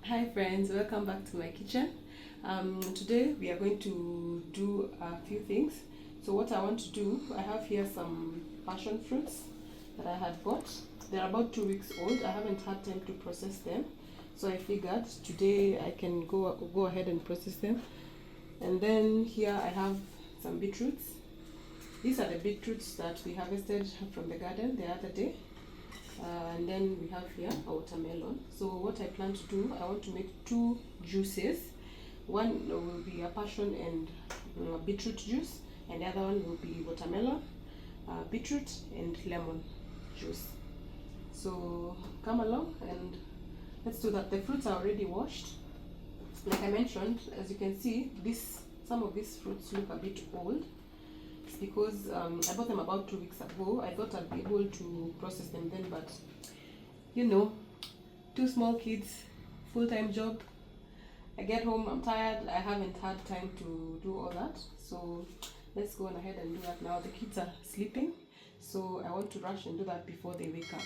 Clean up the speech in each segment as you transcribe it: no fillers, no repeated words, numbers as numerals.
Hi friends, welcome back to my kitchen. Today we are going to do a few things. So what I want to do, I have here some passion fruits that I had bought. They're about 2 weeks old. I haven't had time to process them, so I figured today I can go ahead and process them. And then here I have some beetroots. These are the beetroots that we harvested from the garden the other day. And then we have here a watermelon. So what I plan to do, I want to make two juices. One will be a passion and beetroot juice, and the other one will be watermelon, beetroot and lemon juice. So come along and let's do that. The fruits are already washed. Like I mentioned, as you can see, some of these fruits look a bit old. It's because I bought them about 2 weeks ago. I thought I'd be able to process them then, but you know, 2 small kids, full-time job. I get home, I'm tired, I haven't had time to do all that. So let's go on ahead and do that now. The kids are sleeping, so I want to rush and do that before they wake up.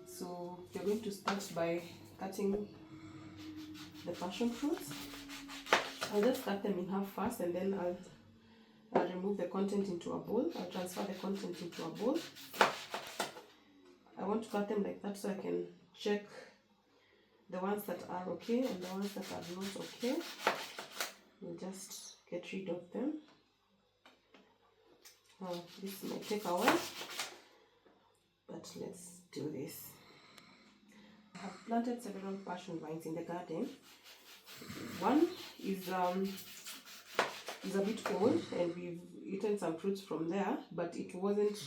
So we're going to start by cutting the passion fruits. I'll just cut them in half first, and then I'll remove the content into a bowl. I'll transfer the content into a bowl. I want to cut them like that so I can check the ones that are okay and the ones that are not okay. We'll just get rid of them. This might take a while, but let's do this. I have planted several passion vines in the garden. One is a bit old and we've eaten some fruits from there, but it wasn't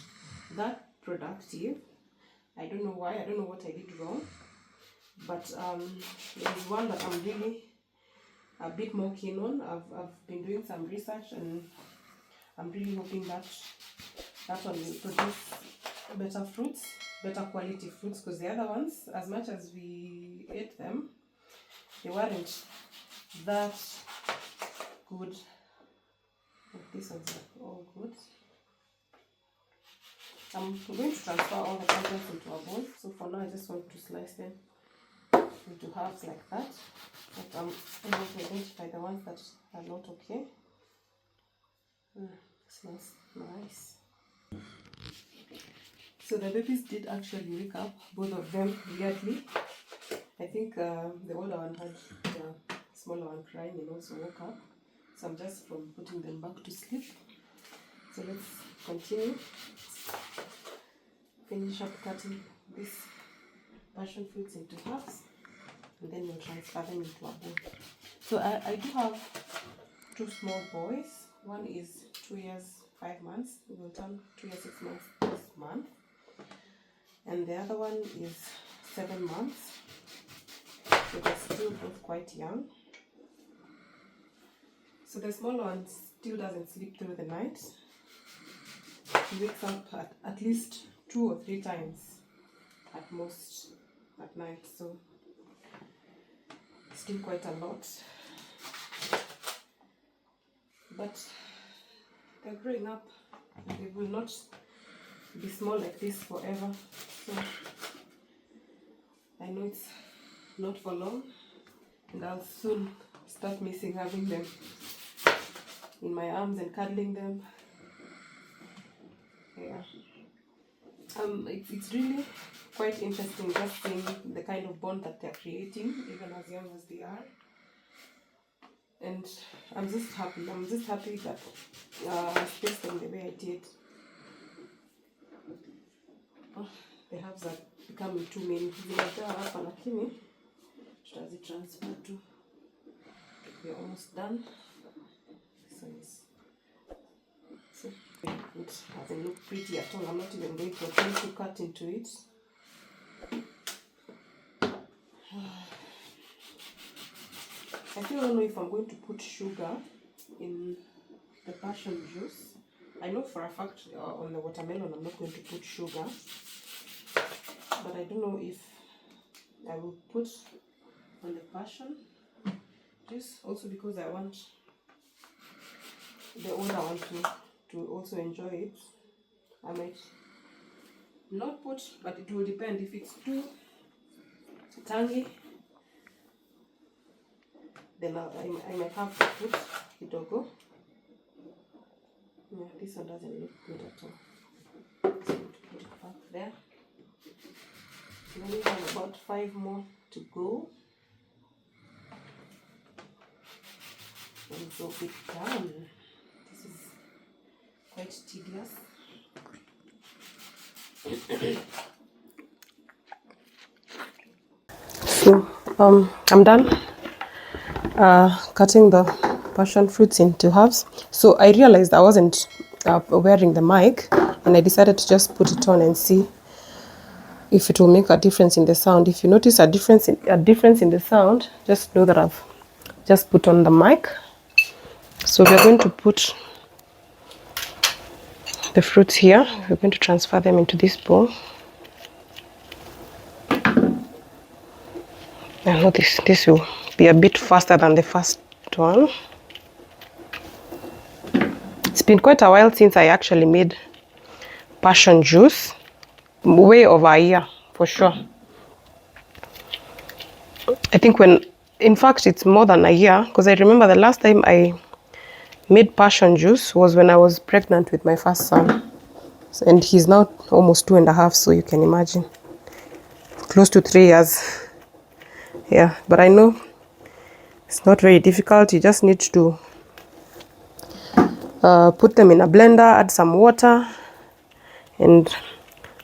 that productive. I don't know why, I don't know what I did wrong, but there's one that I'm really a bit more keen on. I've been doing some research and I'm really hoping that one will produce better fruits, better quality fruits, because the other ones, as much as we ate them, they weren't that good. These ones are all good. I'm going to transfer all the contents into a bowl. So for now, I just want to slice them into halves like that. But I'm able to identify the ones that are not okay. Smells nice. So the babies did actually wake up, both of them, weirdly. I think the older one had the smaller one crying and also woke up. So I'm just from putting them back to sleep. So let's continue. Finish up cutting these passion fruits into halves, and then we'll transfer them into a bowl. So I do have 2 small boys. One is 2 years 5 months. We will turn 2 years 6 months this month, and the other one is 7 months. So they're still both quite young. So the small one still doesn't sleep through the night. He wakes up at least 2 or 3 times at most at night, so still quite a lot. But they're growing up and they will not be small like this forever. So I know it's not for long, and I'll soon start missing having them in my arms and cuddling them. Yeah. It's really quite interesting just seeing the kind of bond that they're creating, even as young as they are. And I'm just happy that I spaced them the way I did. The halves are becoming too many. Zinajaa hapa lakini tutazitransfer tu. We're almost done. This one is so it doesn't look pretty at all. I'm not even going to attempt to cut into it. I still don't know if I'm going to put sugar in the passion juice. I know for a fact on the watermelon I'm not going to put sugar, but I don't know if I will put on the passion juice, also because I want the older one to also enjoy it. I might not put, but it will depend. If it's too tangy, then I might have to put kidogo. Yeah, this one doesn't look good at all. So I'm going to put it back there. Then we have about 5 more to go. And so bit down. This is quite tedious. So I'm done cutting the passion fruits into halves. So I realized I wasn't wearing the mic, and I decided to just put it on and see if it will make a difference in the sound. If you notice a difference in the sound, just know that I've just put on the mic. So we're going to put the fruits here. We're going to transfer them into this bowl. I know this will be a bit faster than the first one. It's been quite a while since I actually made passion juice. Way over a year, for sure. I think in fact, it's more than a year, because I remember the last time I made passion juice was when I was pregnant with my first son. And he's now almost 2.5, so you can imagine. Close to 3 years. Yeah, but I know it's not very difficult. You just need to put them in a blender, add some water and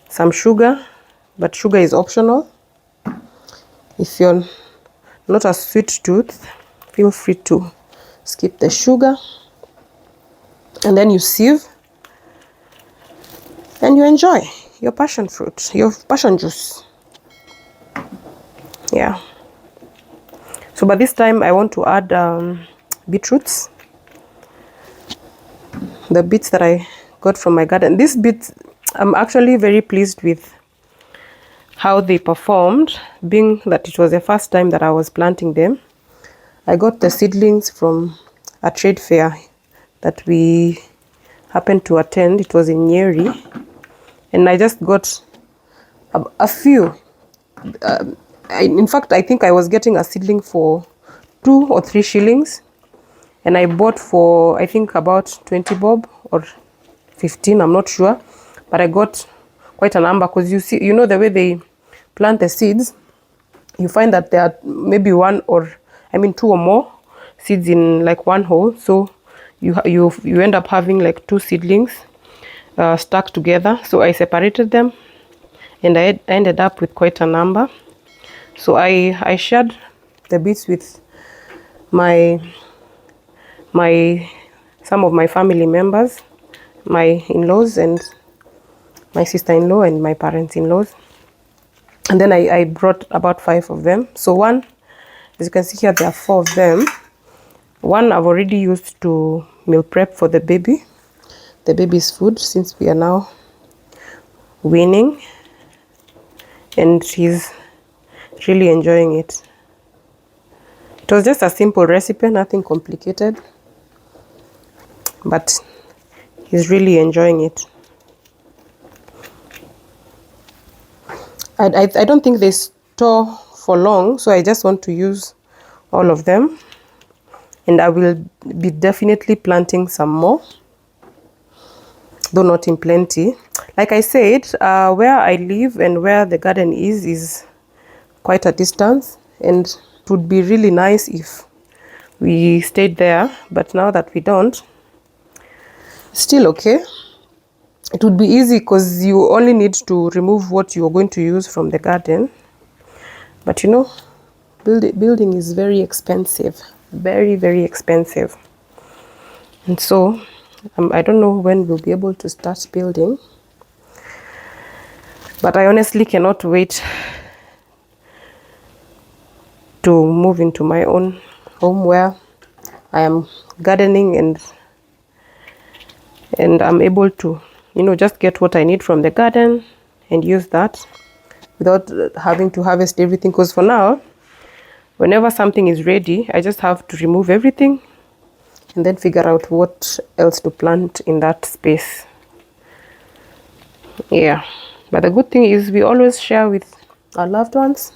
some sugar, but sugar is optional. If you're not a sweet tooth, feel free to skip the sugar. And then you sieve and you enjoy your passion fruit, your passion juice. Yeah. So by this time I want to add beetroots. The beets that I got from my garden. These beets, I'm actually very pleased with how they performed, being that it was the first time that I was planting them. I got the seedlings from a trade fair that we happened to attend. It was in Nyeri, and I just got a few. In fact, I think I was getting a seedling for 2 or 3 shillings, and I bought for, I think, about 20 bob or 15, I'm not sure, but I got quite a number, because you know the way they plant the seeds, you find that there are maybe 2 or more seeds in like one hole, so you end up having like 2 seedlings stuck together. So I separated them, and I ended up with quite a number. So I shared the beets with some of my family members, my in-laws and my sister-in-law and my parents-in-laws. And then I brought about 5 of them. So one, as you can see here, there are 4 of them. One I've already used to meal prep for the baby's food, since we are now weaning, and he's really enjoying it. It was just a simple recipe, nothing complicated, but he's really enjoying it. I don't think they store for long, so I just want to use all of them, and I will be definitely planting some more, though not in plenty. Like I said, where I live and where the garden is quite a distance, and it would be really nice if we stayed there, but now that we don't, still okay. It would be easy because you only need to remove what you're going to use from the garden. But you know, building is very expensive, very, very expensive. And so I don't know when we'll be able to start building, but I honestly cannot wait to move into my own home where I am gardening and I'm able to, you know, just get what I need from the garden and use that without having to harvest everything. Because for now, whenever something is ready, I just have to remove everything and then figure out what else to plant in that space. Yeah, but the good thing is we always share with our loved ones,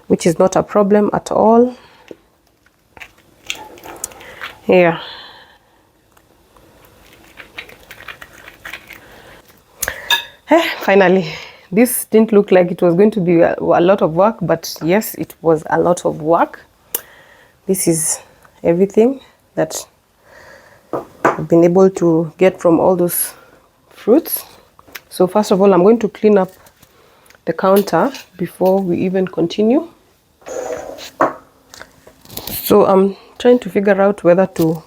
which is not a problem at all. Yeah. Finally, this didn't look like it was going to be a lot of work, but yes, it was a lot of work. This is everything that I've been able to get from all those fruits. So first of all, I'm going to clean up the counter before we even continue. So I'm trying to figure out whether to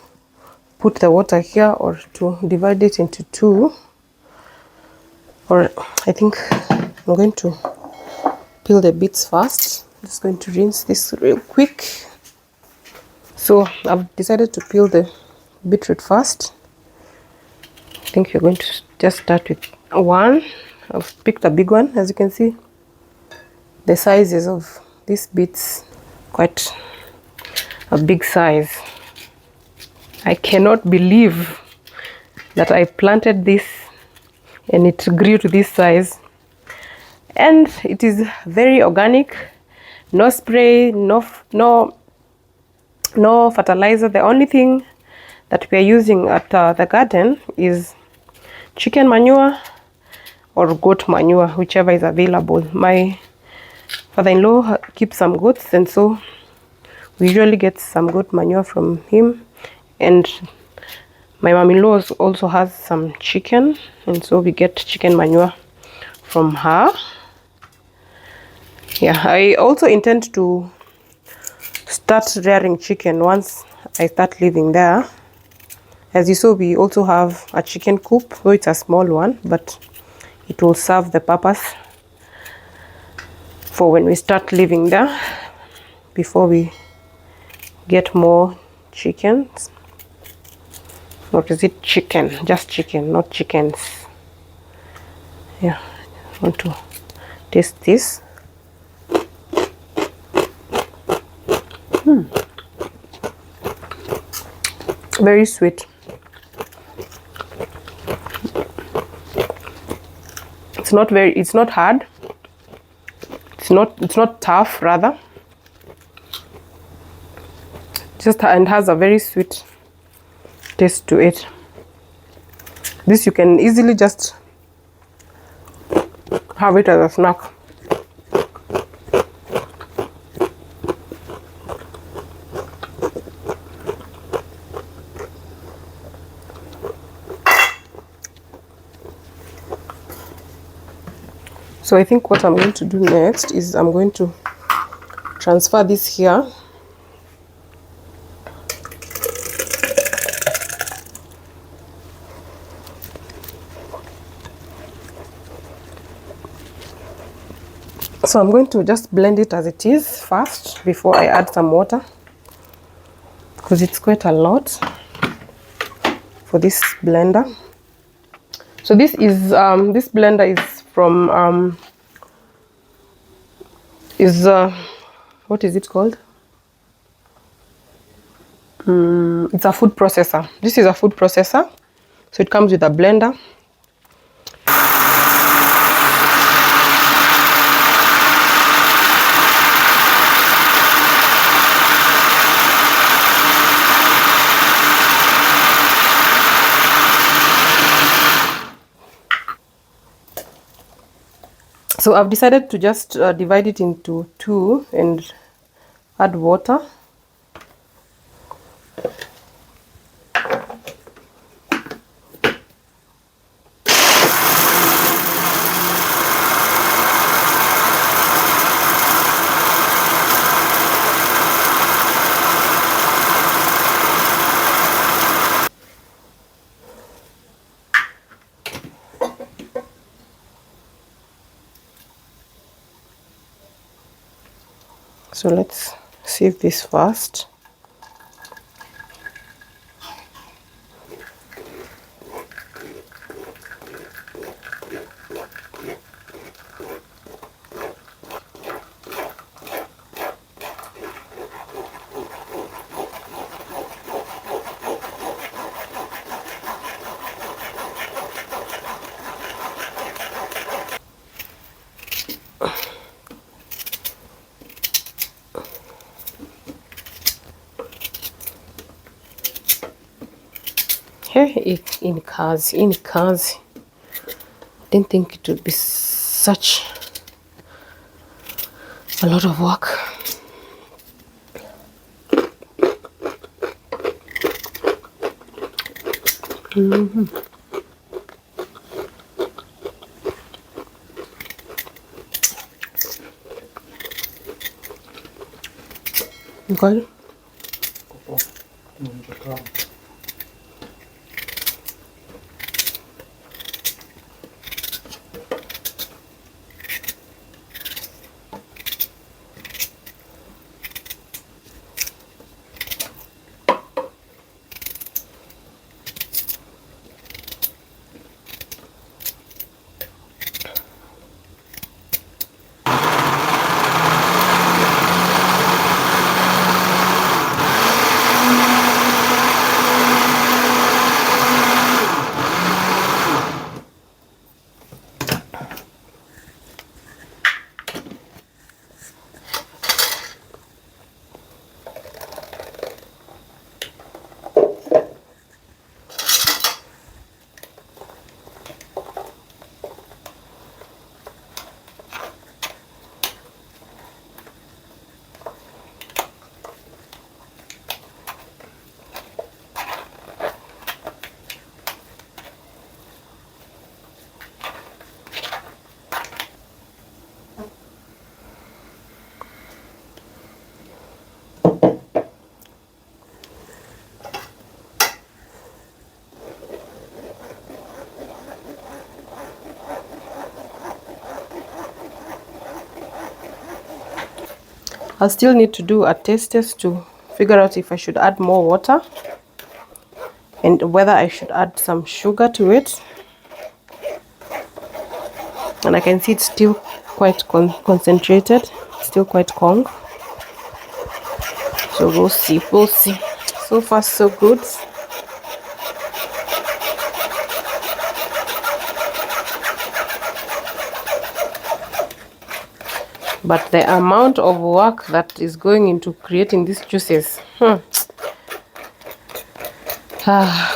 put the water here or to divide it into two. Or I think I'm going to peel the beets first. I'm just going to rinse this real quick. So I've decided to peel the beetroot first. I think you're going to just start with one. I've picked a big one, as you can see. The sizes of these beets, quite a big size. I cannot believe that I planted this and it grew to this size. And it is very organic, no spray, no fertilizer. The only thing that we are using at the garden is chicken manure or goat manure, whichever is available. My father-in-law keeps some goats, and so we usually get some goat manure from him. And my mom-in-law also has some chicken, and so we get chicken manure from her. Yeah, I also intend to start rearing chicken once I start living there. As you saw, we also have a chicken coop, though it's a small one, but it will serve the purpose for when we start living there, before we get more chickens. Or is it chicken? Just chicken, not chickens. Yeah, I want to taste this. Very sweet. It's not hard. It's not tough, rather. Just, and has a very sweet taste to it. This you can easily just have it as a snack. So I think what I'm going to do next is I'm going to transfer this here. So I'm going to just blend it as it is first before I add some water, because it's quite a lot for this blender. So this blender is from what is it called? It's a food processor. This is a food processor, so it comes with a blender. So I've decided to just divide it into two and add water. So let's sieve this first. Hey, in cars. Didn't think it would be such a lot of work. Okay. I'll still need to do a taste test to figure out if I should add more water and whether I should add some sugar to it. And I can see it's still quite concentrated, still quite Kong. So we'll see. So far so good. But the amount of work that is going into creating these juices,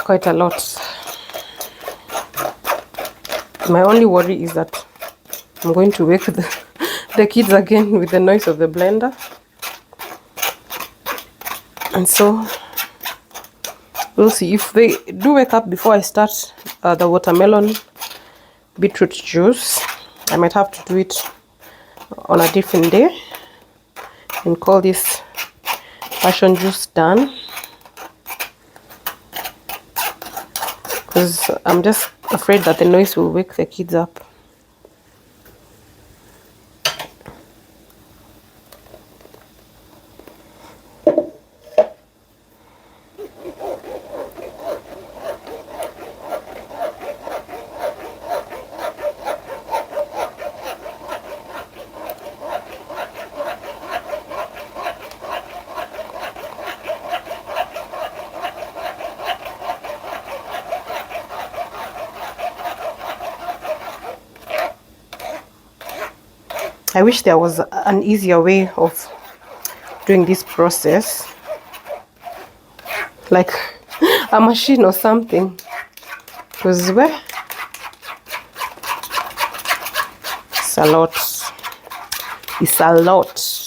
quite a lot. My only worry is that I'm going to wake the kids again with the noise of the blender. And so we'll see. If they do wake up before I start the watermelon beetroot juice, I might have to do it on a different day and call this passion juice done, because I'm just afraid that the noise will wake the kids up. I wish there was an easier way of doing this process, like a machine or something, because it's a lot. It's a lot.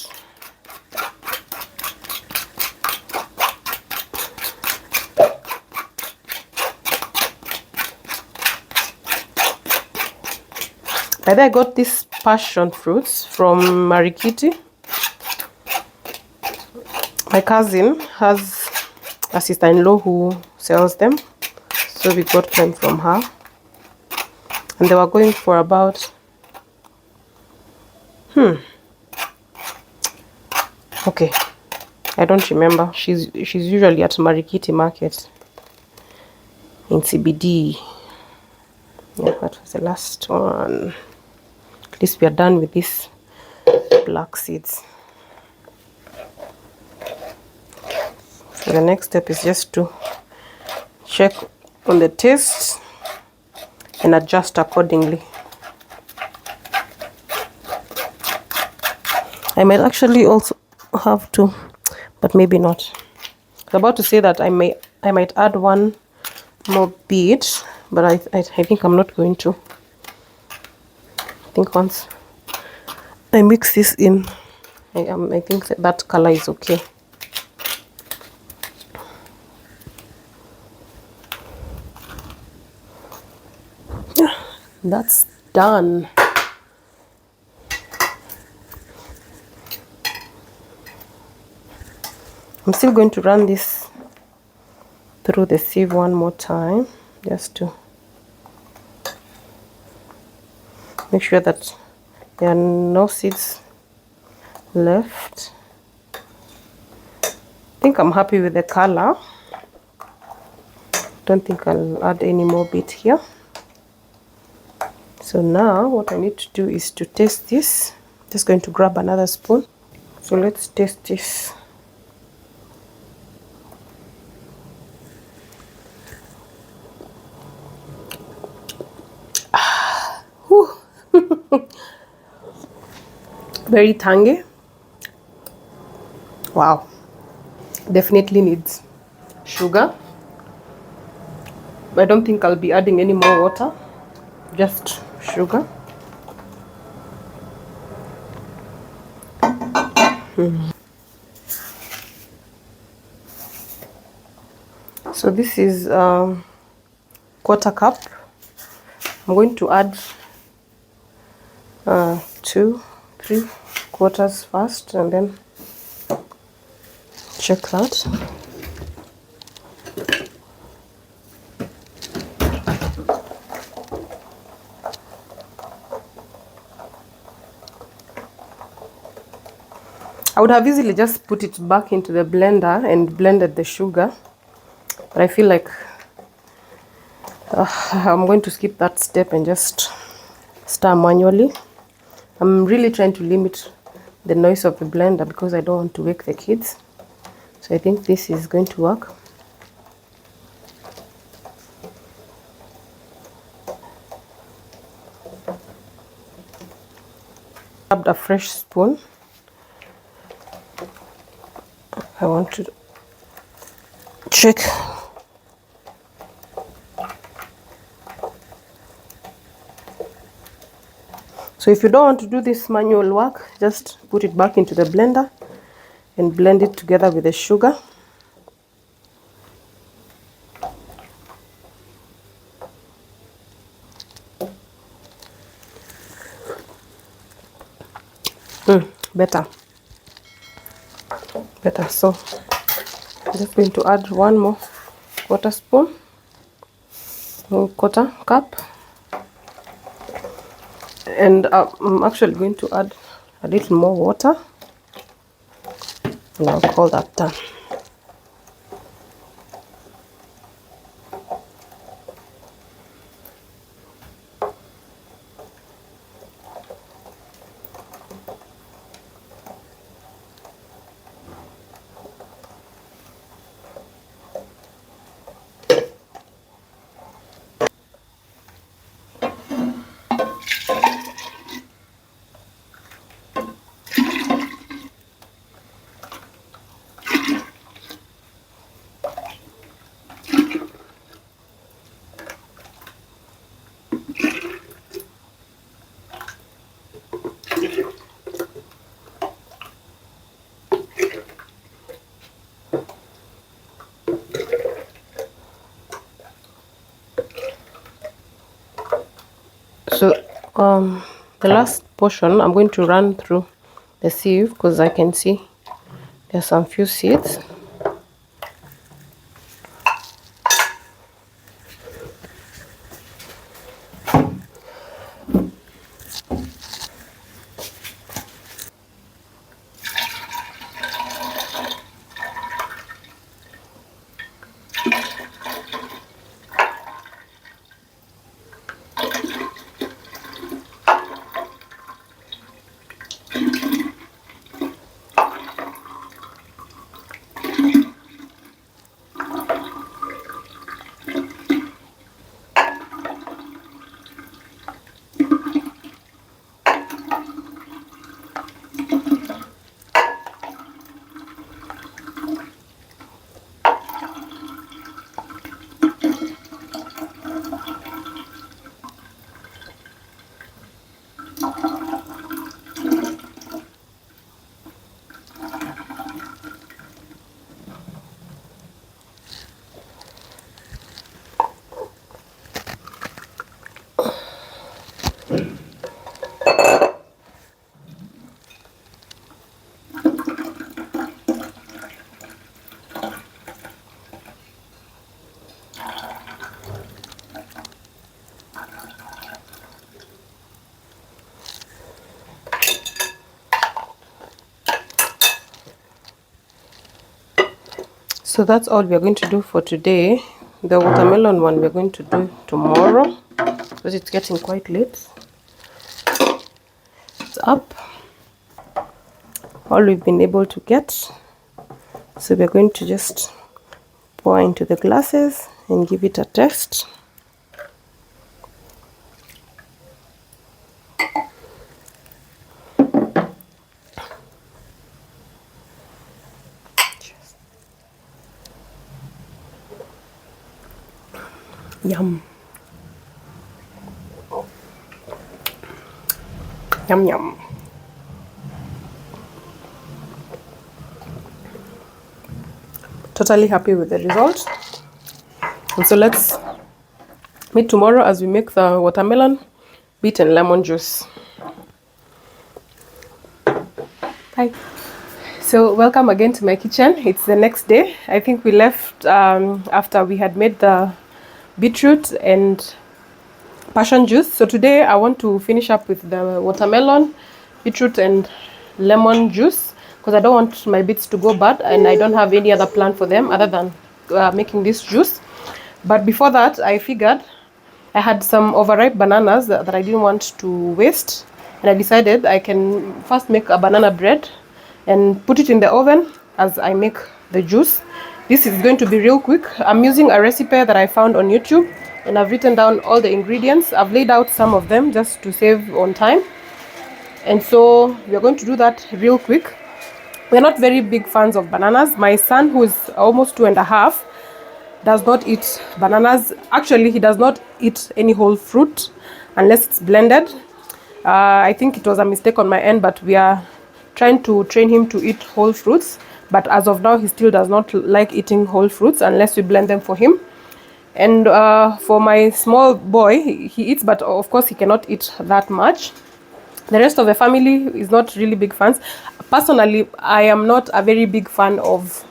By the way, I got these passion fruits from Marikiti. My cousin has a sister-in-law who sells them, so we got them from her, and they were going for about okay, I don't remember. She's usually at Marikiti Market in CBD. Yeah, that was the last one. At least we are done with these black seeds. So the next step is just to check on the taste and adjust accordingly. I might actually also have to, but maybe not. I was about to say that I might add one more beet, but I think I'm not going to. I think once I mix this in, I think that color is okay. That's done. I'm still going to run this through the sieve one more time, just to make sure that there are no seeds left. I think I'm happy with the color. Don't think I'll add any more beet here. So now what I need to do is to taste this. Just going to grab another spoon. So let's taste this. Very tangy. Wow. Definitely needs sugar. I don't think I'll be adding any more water. Just sugar. So this is quarter cup. I'm going to add 2-3 quarters first, and then check that. I would have easily just put it back into the blender and blended the sugar, but I feel like I'm going to skip that step and just stir manually. I'm really trying to limit the noise of the blender because I don't want to wake the kids. So I think this is going to work. Grabbed a fresh spoon. I want to check. So if you don't want to do this manual work, just put it back into the blender and blend it together with the sugar. Better. So I'm just going to add one more quarter cup, and I'm actually going to add a little more water, and I'll call that done. So the last portion I'm going to run through the sieve because I can see there's some few seeds. So that's all we're going to do for today. The watermelon one we're going to do tomorrow because it's getting quite late. It's up. All we've been able to get. So we're going to just pour into the glasses and give it a taste. Yum. Yum yum. Totally happy with the result. And so let's meet tomorrow as we make the watermelon, beet and lemon juice. Bye. So welcome again to my kitchen. It's the next day. I think we left after we had made the beetroot and passion juice. So today I want to finish up with the watermelon, beetroot and lemon juice because I don't want my beets to go bad and I don't have any other plan for them other than making this juice. But before that, I figured I had some overripe bananas that I didn't want to waste, and I decided I can first make a banana bread and put it in the oven as I make the juice. This is going to be real quick. I'm using a recipe that I found on YouTube and I've written down all the ingredients. I've laid out some of them just to save on time. And so we're going to do that real quick. We're not very big fans of bananas. My son, who is almost 2.5, does not eat bananas. Actually, he does not eat any whole fruit unless it's blended. I think it was a mistake on my end, but we are trying to train him to eat whole fruits. But as of now, he still does not like eating whole fruits unless we blend them for him. And for my small boy, he eats, but of course he cannot eat that much. The rest of the family is not really big fans. Personally, I am not a very big fan of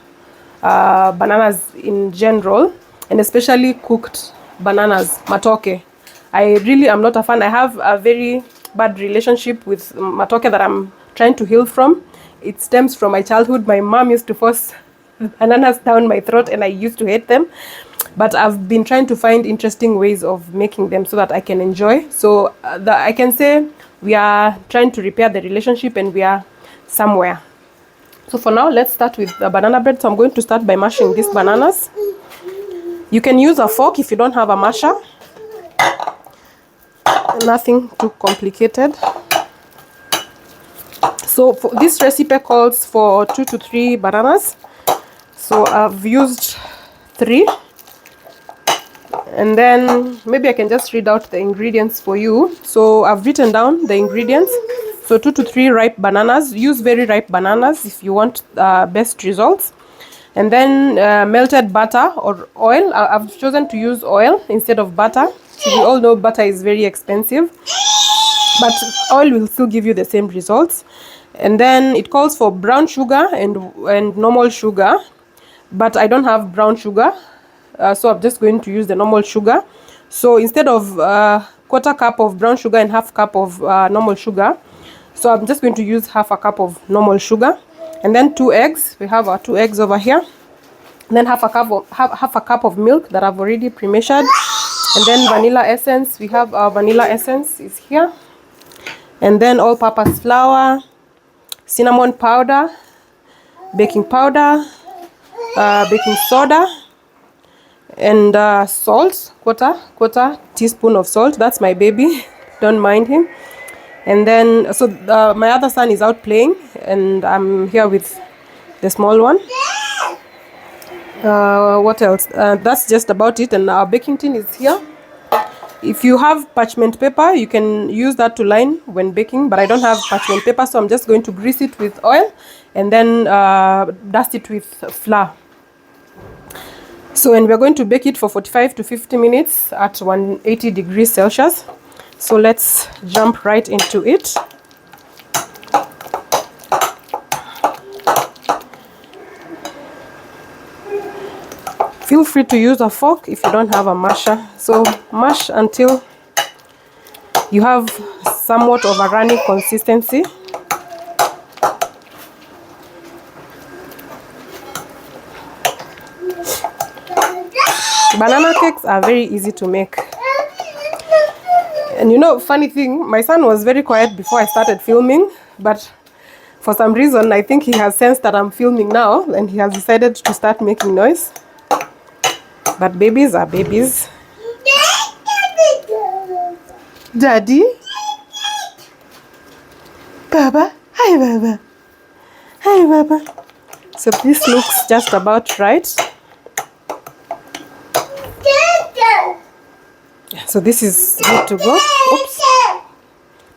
bananas in general, and especially cooked bananas, matoke. I really am not a fan. I have a very bad relationship with matoke that I'm trying to heal from. It stems from my childhood. My mom used to force bananas down my throat and I used to hate them. But I've been trying to find interesting ways of making them so that I can enjoy. So I can say we are trying to repair the relationship and we are somewhere. So for now, let's start with the banana bread. So I'm going to start by mashing these bananas. You can use a fork if you don't have a masher. Nothing too complicated. So for this recipe calls for 2 to 3 bananas. So I've used 3. And then maybe I can just read out the ingredients for you. So I've written down the ingredients. So 2 to 3 ripe bananas. Use very ripe bananas if you want best results. And then melted butter or oil. I've chosen to use oil instead of butter. So we all know butter is very expensive, but oil will still give you the same results. And then it calls for brown sugar and normal sugar, but I don't have brown sugar, so I'm just going to use the normal sugar. So instead of 1/4 cup of brown sugar and 1/2 cup of normal sugar, so I'm just going to use 1/2 cup of normal sugar. And then 2 eggs. We have our 2 eggs over here. And then 1/2 cup of milk that I've already pre-measured. And then vanilla essence. We have our vanilla essence is here. And then all-purpose flour, cinnamon powder, baking powder, baking soda, and salt, quarter teaspoon of salt. That's my baby. Don't mind him. And then, so my other son is out playing, and I'm here with the small one. What else? That's just about it. And our baking tin is here. If you have parchment paper, you can use that to line when baking, but I don't have parchment paper, so I'm just going to grease it with oil and then dust it with flour. So, and we're going to bake it for 45 to 50 minutes at 180 degrees Celsius. So let's jump right into it. Feel free to use a fork if you don't have a masher. So mash until you have somewhat of a runny consistency. Banana cakes are very easy to make. And you know, funny thing, my son was very quiet before I started filming, but for some reason, I think he has sensed that I'm filming now, and he has decided to start making noise. But babies are babies. Daddy? Baba? Hi, Baba. Hi, Baba. So this looks just about right. So this is good to go. Oops.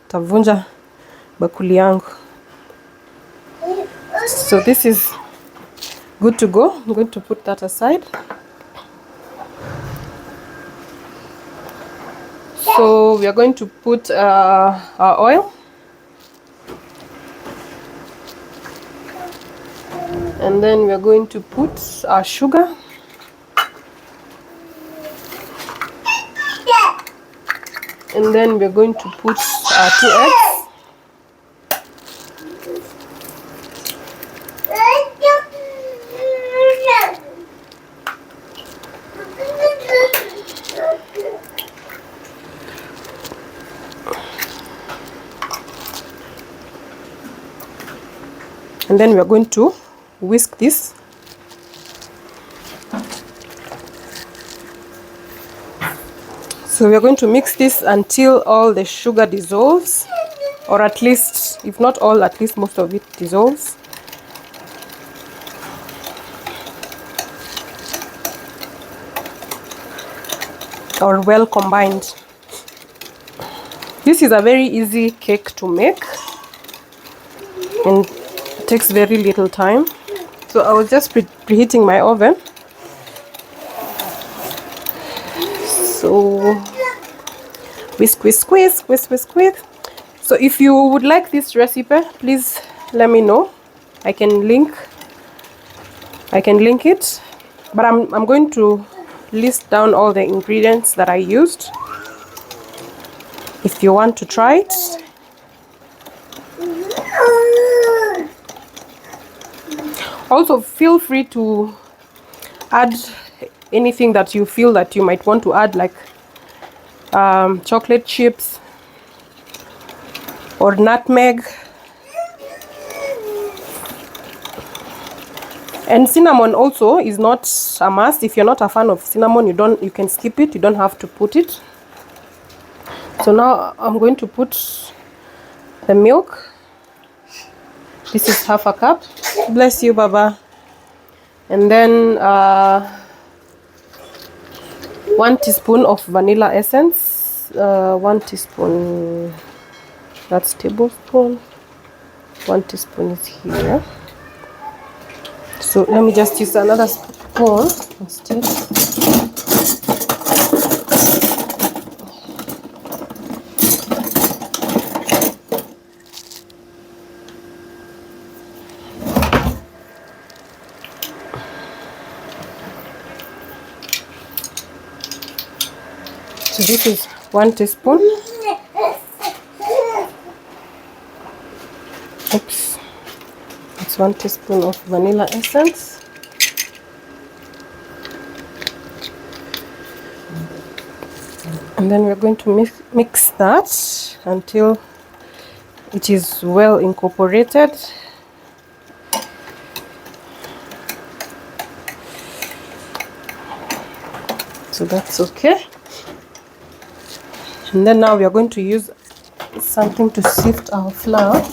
Tavunja bakuli yangu. So this is good to go. I'm going to put that aside. So we are going to put our oil. And then we are going to put our sugar. And then we're going to put our 2 eggs. And then we're going to whisk this. So we're going to mix this until all the sugar dissolves, or at least, if not all, at least most of it dissolves. Or well combined. This is a very easy cake to make and it takes very little time. So I was just preheating my oven. So whisk, whisk, whisk, whisk, whisk, whisk. So if you would like this recipe, please let me know. I can link it, but I'm going to list down all the ingredients that I used if you want to try it. Also feel free to add anything that you feel that you might want to add, like chocolate chips or nutmeg. And cinnamon also is not a must. If you're not a fan of cinnamon, you can skip it. You don't have to put it. So now I'm going to put the milk. This is ½ cup. Bless you, Baba. And then 1 teaspoon of vanilla essence. 1 teaspoon, that's tablespoon. 1 teaspoon is here. So let me just use another spoon instead. So this is 1 teaspoon. Oops. It's 1 teaspoon of vanilla essence. And then we're going to mix that until it is well incorporated. So that's okay. And then now we are going to use something to sift our flour.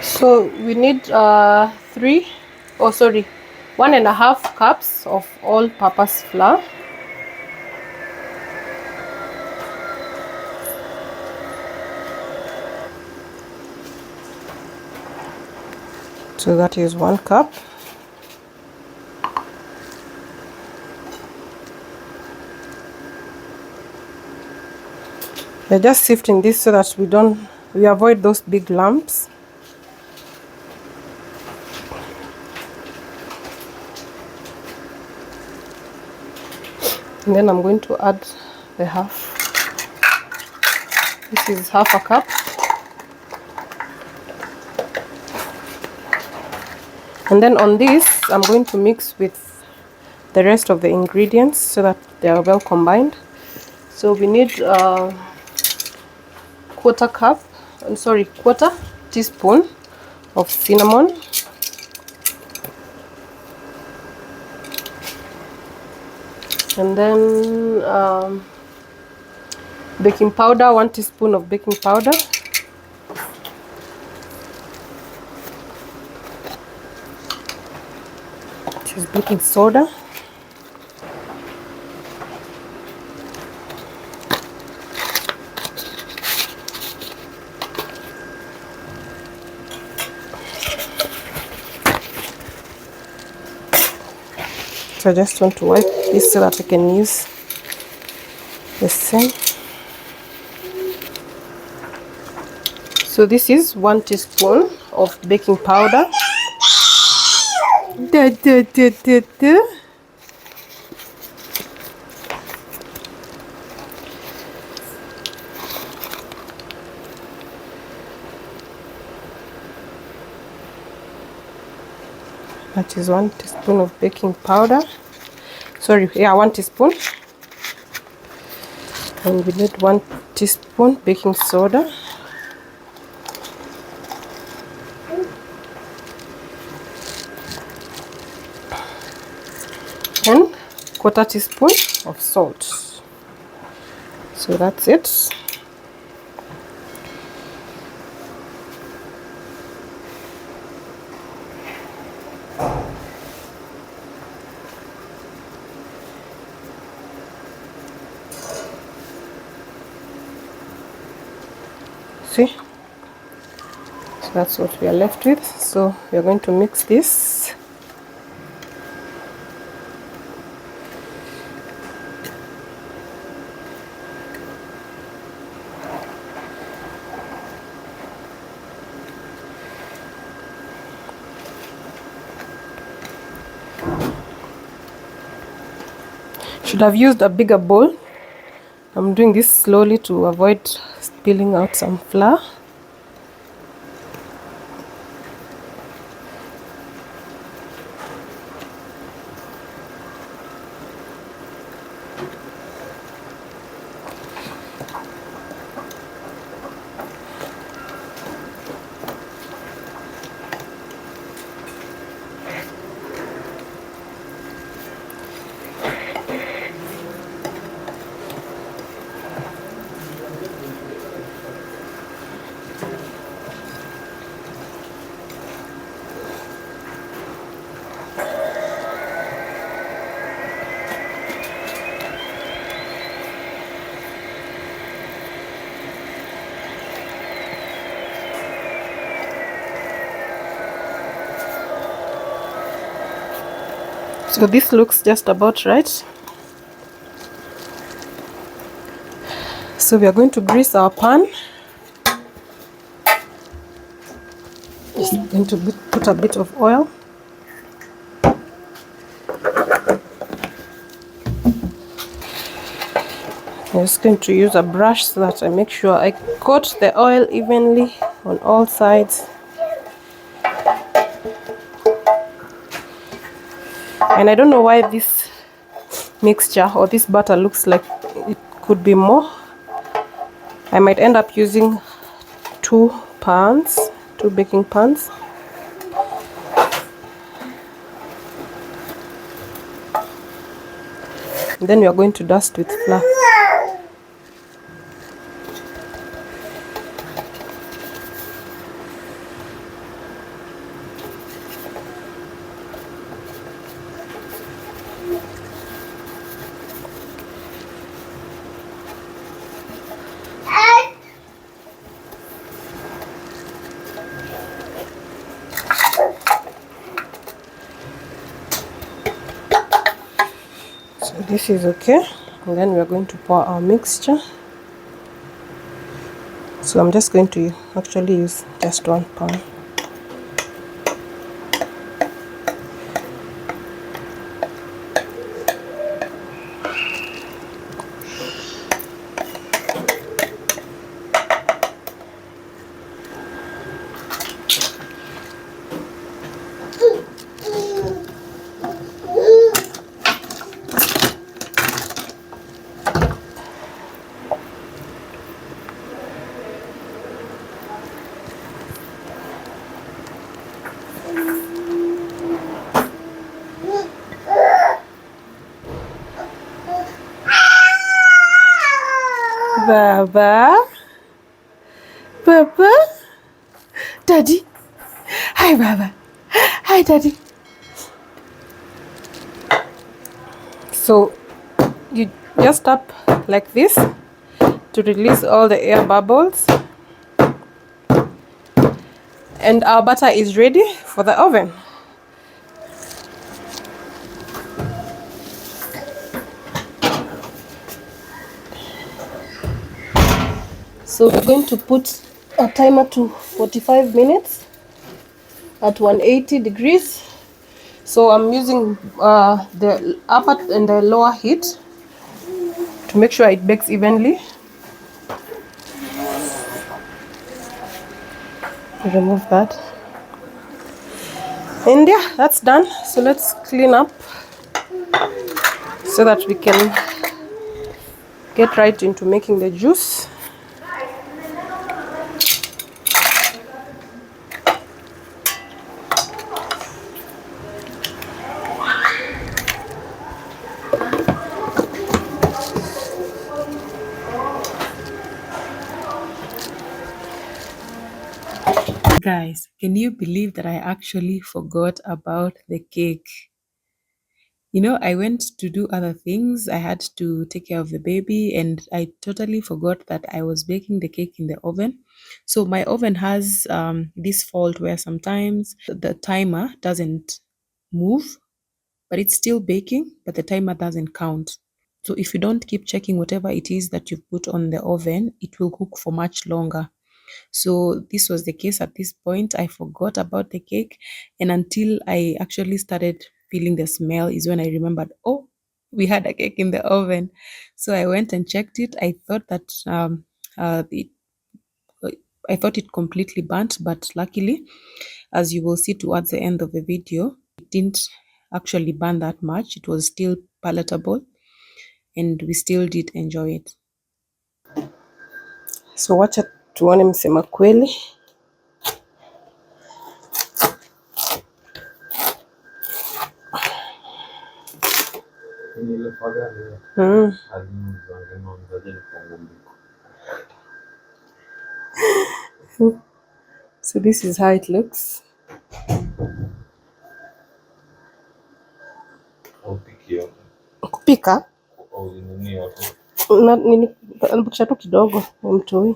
So we need 1.5 cups of all-purpose flour. So that is 1 cup. We're just sifting this so that we avoid those big lumps. And then I'm going to add the half. This is half a cup. And then on this, I'm going to mix with the rest of the ingredients so that they are well combined. So we need quarter teaspoon of cinnamon, and then baking powder, 1 teaspoon of baking powder, which is baking soda, so I just want to wipe this so that I can use the same. So this is 1 teaspoon of baking powder. That is 1 teaspoon of baking powder. Sorry, yeah, 1 teaspoon. And we need 1 teaspoon baking soda. And quarter teaspoon of salt. So that's it. See? So that's what we are left with. So we are going to mix this. Should have used a bigger bowl. I'm doing this slowly to avoid spilling out some flour. So this looks just about right. So we are going to grease our pan. Just going to put a bit of oil. I'm just going to use a brush so that I make sure I coat the oil evenly on all sides. And I don't know why this mixture or this butter looks like it could be more. I might end up using 2 baking pans. And then we are going to dust with flour. So this is okay. And then we are going to pour our mixture. So I'm just going to actually use just 1 pan. Baba. Baba. Daddy. Hi, Baba. Hi, Daddy. So you just tap like this to release all the air bubbles. And our butter is ready for the oven. So we're going to put a timer to 45 minutes at 180 degrees. So I'm using the upper and the lower heat to make sure it bakes evenly. Remove that. And yeah, that's done. So let's clean up so that we can get right into making the juice. Guys, can you believe that I actually forgot about the cake? You know, I went to do other things. I had to take care of the baby, and I totally forgot that I was baking the cake in the oven. So my oven has this fault where sometimes the timer doesn't move, but it's still baking, but the timer doesn't count. So if you don't keep checking whatever it is that you've put on the oven, it will cook for much longer. So this was the case at this point. I forgot about the cake, and until I actually started feeling the smell is when I remembered, oh, we had a cake in the oven. So I went and checked it. I thought that it, I thought it completely burnt, but luckily, as you will see towards the end of the video, it didn't actually burn that much. It was still palatable, and we still did enjoy it. So wacha tuone msema kweli. So this is how it looks. Kupika na nini, nibakisha tu kidogo umtoi.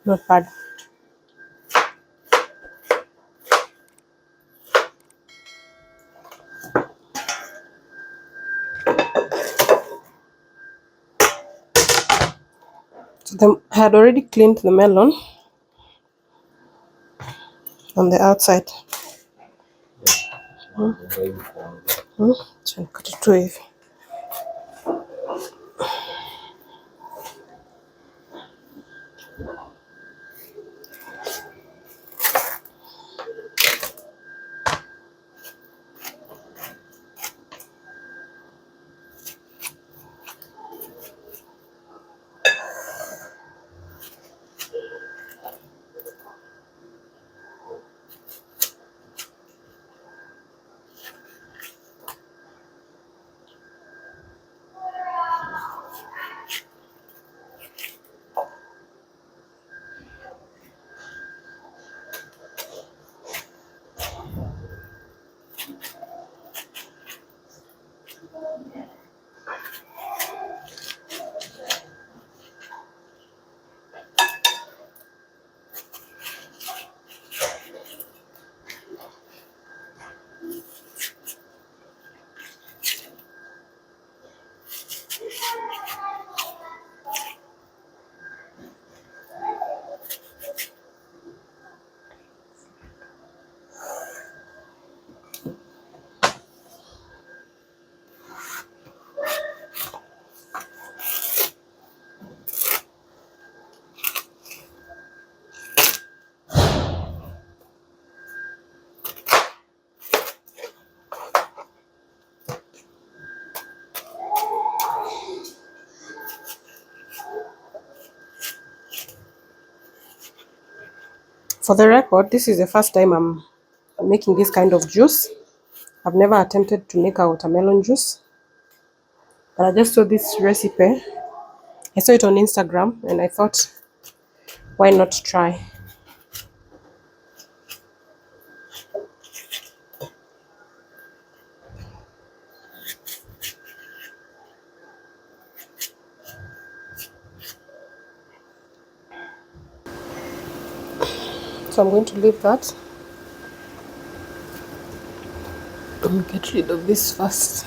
Not bad. So I had already cleaned the melon on the outside. So cut it to hivi. For the record, this is the first time I'm making this kind of juice. I've never attempted to make a watermelon juice, but I just saw this recipe. I saw it on Instagram and I thought, why not try? So I'm going to leave that and get rid of this first.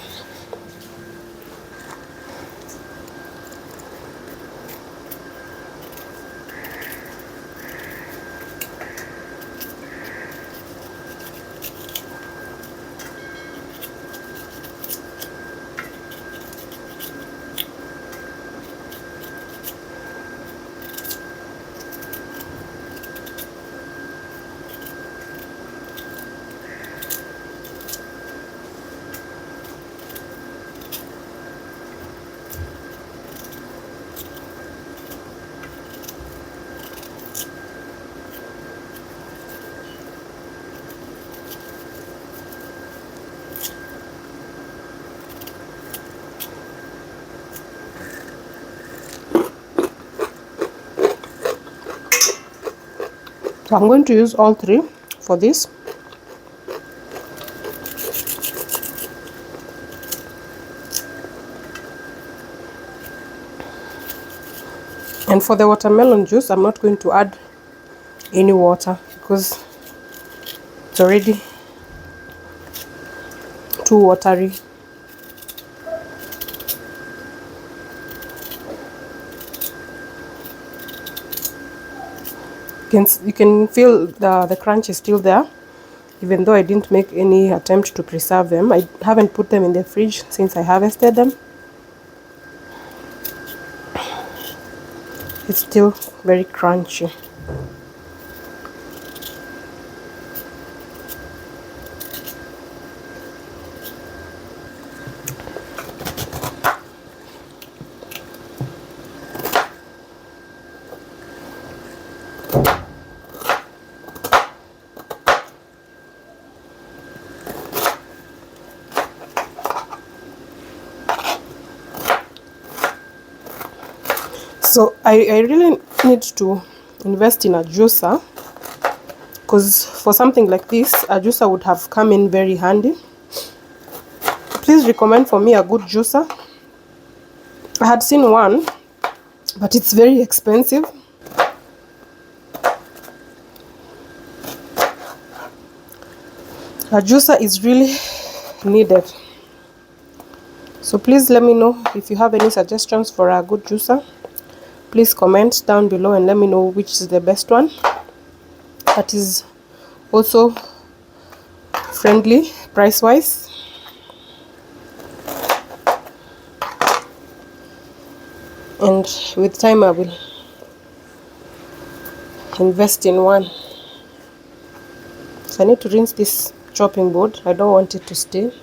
So I'm going to use all three for this. And for the watermelon juice, I'm not going to add any water because it's already too watery. You can feel the crunch is still there, even though I didn't make any attempt to preserve them. I haven't put them in the fridge since I harvested them. It's still very crunchy. So I really need to invest in a juicer, because for something like this, a juicer would have come in very handy. Please recommend for me a good juicer. I had seen one, but it's very expensive. A juicer is really needed. So please let me know if you have any suggestions for a good juicer. Please comment down below and let me know which is the best one that is also friendly price wise. And with time I will invest in one. So I need to rinse this chopping board. I don't want it to stay.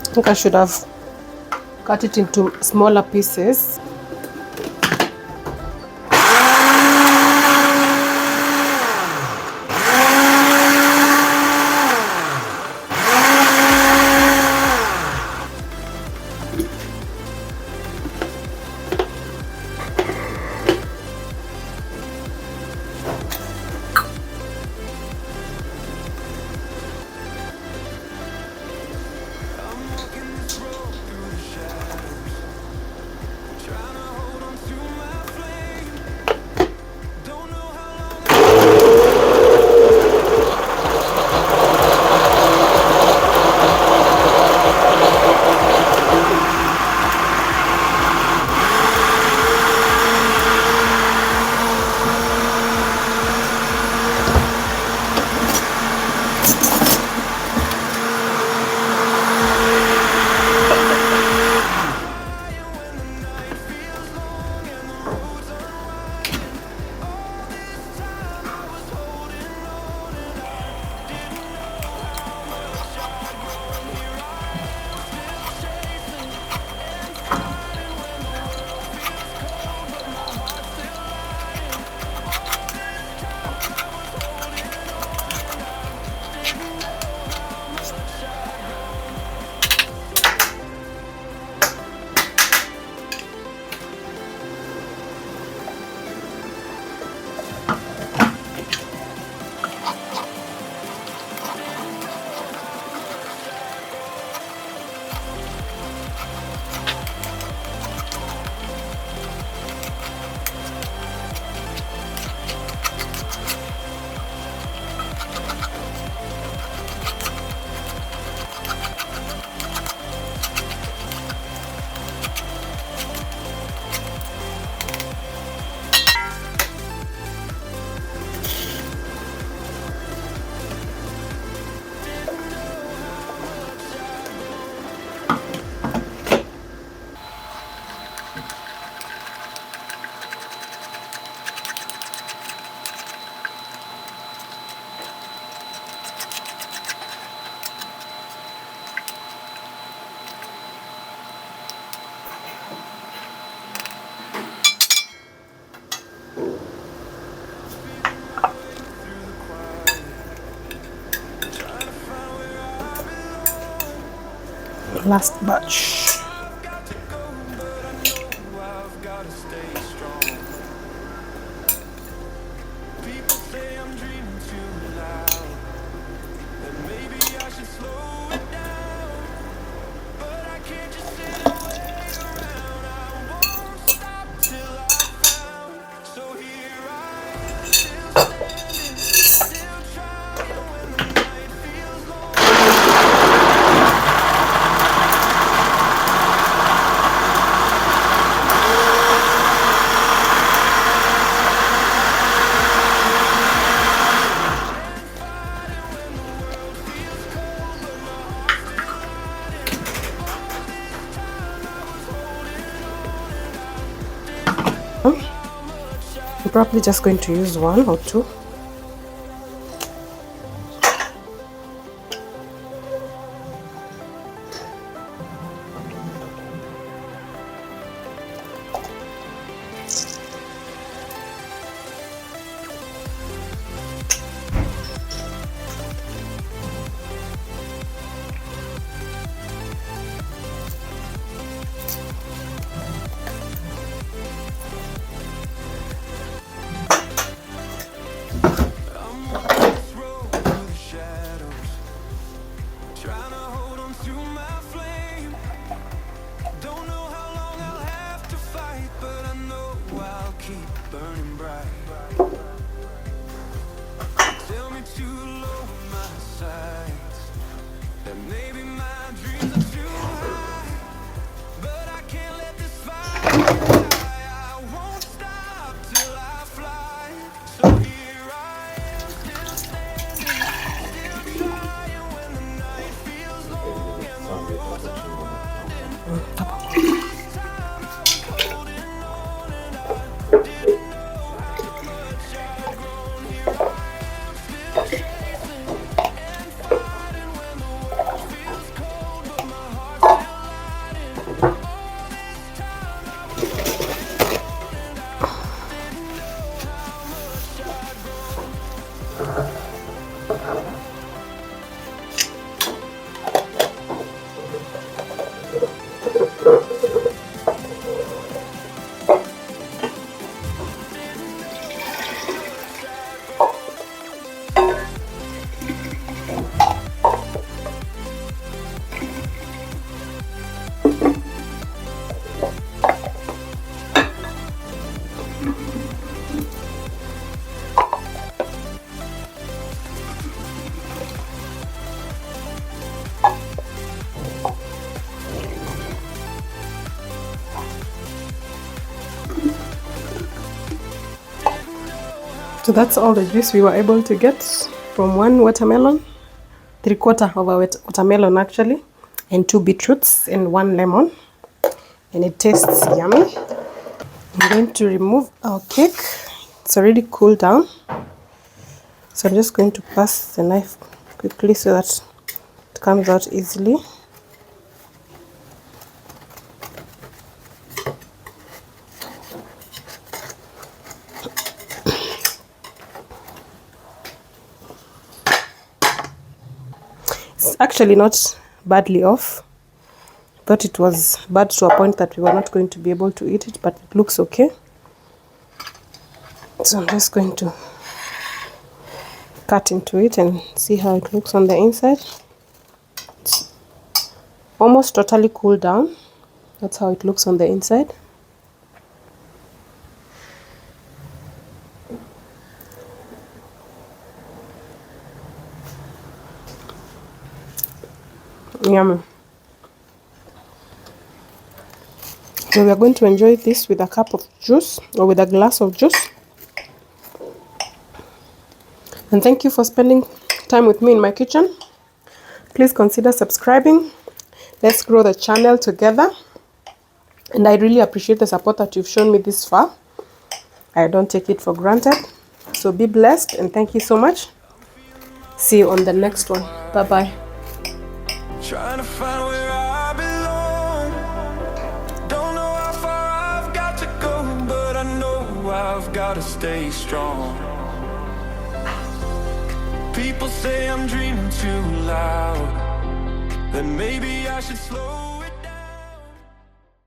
I think I should have cut it into smaller pieces. Last batch. I'm probably just going to use 1 or 2. So that's all the juice we were able to get from 1 watermelon, 3/4 of a watermelon actually, and 2 beetroots and 1 lemon, and it tastes yummy. I'm going to remove our cake. It's already cooled down, so I'm just going to pass the knife quickly so that it comes out easily. It's actually not badly off. Thought it was bad to a point that we were not going to be able to eat it, but it looks okay. So I'm just going to cut into it and see how it looks on the inside. It's almost totally cooled down. That's how it looks on the inside. Yummy. So we are going to enjoy this with a cup of juice or with a glass of juice. And thank you for spending time with me in my kitchen. Please consider subscribing. Let's grow the channel together. And I really appreciate the support that you've shown me this far. I don't take it for granted. So be blessed and thank you so much. See you on the next one. Bye-bye. Trying to find where I belong. Don't know how far I've got to go, but I know I've got to stay strong. People say I'm dreaming too loud, that maybe I should slow